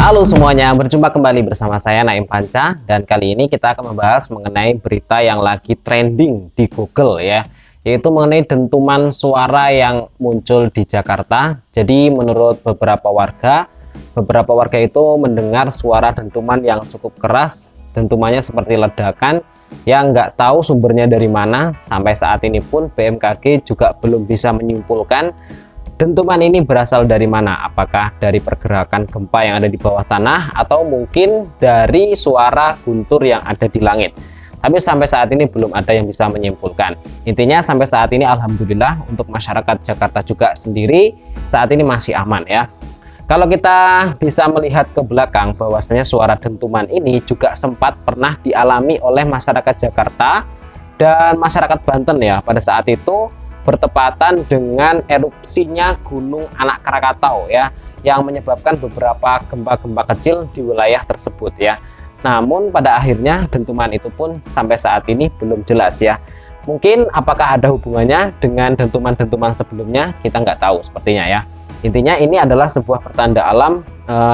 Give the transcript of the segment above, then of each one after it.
Halo semuanya, berjumpa kembali bersama saya Naim Panca, dan kali ini kita akan membahas mengenai berita yang lagi trending di Google ya, yaitu mengenai dentuman suara yang muncul di Jakarta. Jadi menurut beberapa warga itu mendengar suara dentuman yang cukup keras, dentumannya seperti ledakan yang nggak tahu sumbernya dari mana. Sampai saat ini pun BMKG juga belum bisa menyimpulkan dentuman ini berasal dari mana, apakah dari pergerakan gempa yang ada di bawah tanah atau mungkin dari suara guntur yang ada di langit. Tapi sampai saat ini belum ada yang bisa menyimpulkan. Intinya sampai saat ini alhamdulillah untuk masyarakat Jakarta juga sendiri saat ini masih aman ya. Kalau kita bisa melihat ke belakang bahwasanya suara dentuman ini juga sempat pernah dialami oleh masyarakat Jakarta dan masyarakat Banten ya, pada saat itu bertepatan dengan erupsinya Gunung Anak Krakatau ya, yang menyebabkan beberapa gempa-gempa kecil di wilayah tersebut ya. Namun pada akhirnya dentuman itu pun sampai saat ini belum jelas ya. Mungkin apakah ada hubungannya dengan dentuman-dentuman sebelumnya, kita nggak tahu sepertinya ya. Intinya ini adalah sebuah pertanda alam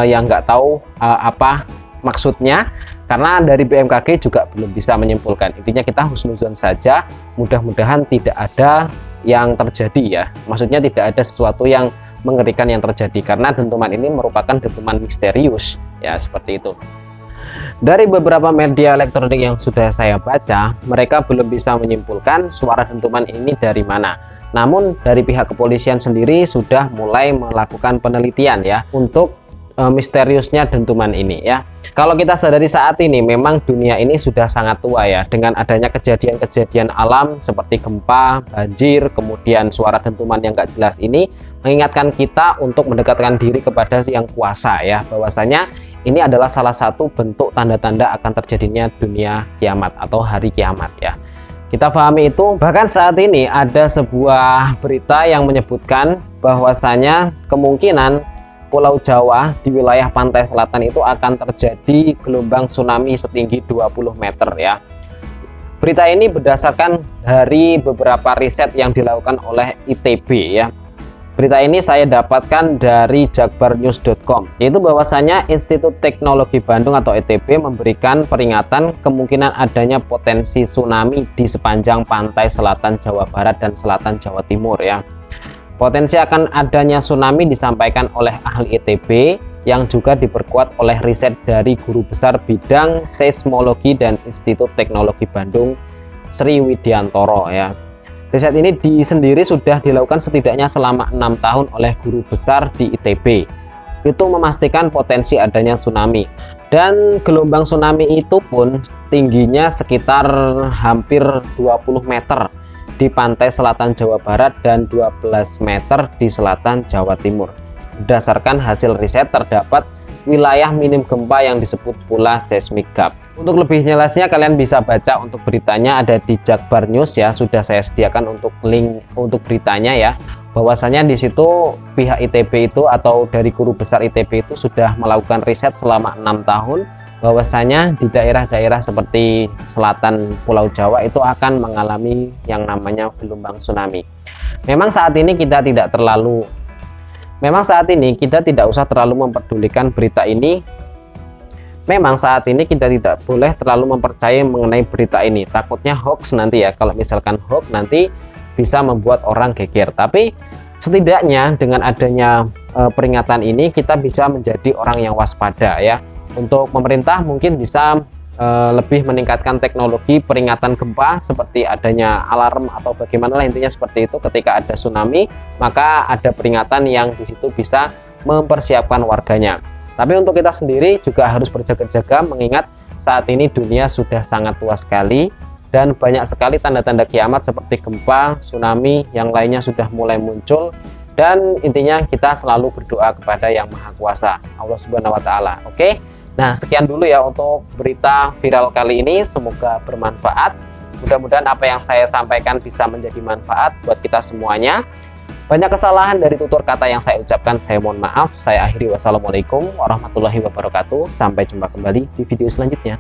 yang nggak tahu apa maksudnya, karena dari BMKG juga belum bisa menyimpulkan. Intinya kita husnuzon saja, mudah-mudahan tidak ada yang terjadi ya, maksudnya tidak ada sesuatu yang mengerikan yang terjadi, karena dentuman ini merupakan dentuman misterius ya, seperti itu. Dari beberapa media elektronik yang sudah saya baca, mereka belum bisa menyimpulkan suara dentuman ini dari mana. Namun dari pihak kepolisian sendiri sudah mulai melakukan penelitian ya untuk misteriusnya dentuman ini ya. Kalau kita sadari saat ini memang dunia ini sudah sangat tua ya, dengan adanya kejadian-kejadian alam seperti gempa, banjir, kemudian suara dentuman yang gak jelas ini mengingatkan kita untuk mendekatkan diri kepada yang kuasa ya, bahwasanya ini adalah salah satu bentuk tanda-tanda akan terjadinya dunia kiamat atau hari kiamat ya. Kita pahami itu. Bahkan saat ini ada sebuah berita yang menyebutkan bahwasanya kemungkinan Pulau Jawa di wilayah pantai selatan itu akan terjadi gelombang tsunami setinggi 20 meter ya. Berita ini berdasarkan dari beberapa riset yang dilakukan oleh ITB ya. Berita ini saya dapatkan dari jakbarnews.com, yaitu bahwasanya Institut Teknologi Bandung atau ITB memberikan peringatan kemungkinan adanya potensi tsunami di sepanjang pantai selatan Jawa Barat dan selatan Jawa Timur ya. Potensi akan adanya tsunami disampaikan oleh ahli ITB yang juga diperkuat oleh riset dari guru besar bidang seismologi dan Institut Teknologi Bandung Sri Widiantoro ya. Riset ini sendiri sudah dilakukan setidaknya selama 6 tahun oleh guru besar di ITB. Itu memastikan potensi adanya tsunami, dan gelombang tsunami itu pun tingginya sekitar hampir 20 meter di pantai selatan Jawa Barat dan 12 meter di selatan Jawa Timur. Berdasarkan hasil riset terdapat wilayah minim gempa yang disebut pula seismic gap. Untuk lebih jelasnya kalian bisa baca untuk beritanya ada di Jakbar News ya, sudah saya sediakan untuk link untuk beritanya ya. Bahwasanya di situ pihak ITB itu atau dari guru besar ITB itu sudah melakukan riset selama 6 tahun bahwasanya di daerah-daerah seperti selatan Pulau Jawa itu akan mengalami yang namanya gelombang tsunami. Memang saat ini kita tidak usah terlalu memperdulikan berita ini. Memang saat ini kita tidak boleh terlalu mempercayai mengenai berita ini. Takutnya hoax nanti ya. Kalau misalkan hoax nanti bisa membuat orang geger. Tapi setidaknya dengan adanya peringatan ini kita bisa menjadi orang yang waspada ya. Untuk pemerintah mungkin bisa lebih meningkatkan teknologi peringatan gempa seperti adanya alarm atau bagaimana lah, intinya seperti itu. Ketika ada tsunami maka ada peringatan yang di situ bisa mempersiapkan warganya. Tapi untuk kita sendiri juga harus berjaga-jaga, mengingat saat ini dunia sudah sangat tua sekali dan banyak sekali tanda-tanda kiamat seperti gempa, tsunami, yang lainnya sudah mulai muncul. Dan intinya kita selalu berdoa kepada Yang Maha Kuasa, Allah Subhanahu wa Ta'ala. Oke. Nah, sekian dulu ya untuk berita viral kali ini, semoga bermanfaat. Mudah-mudahan apa yang saya sampaikan bisa menjadi manfaat buat kita semuanya. Banyak kesalahan dari tutur kata yang saya ucapkan, saya mohon maaf. Saya akhiri, wassalamualaikum warahmatullahi wabarakatuh. Sampai jumpa kembali di video selanjutnya.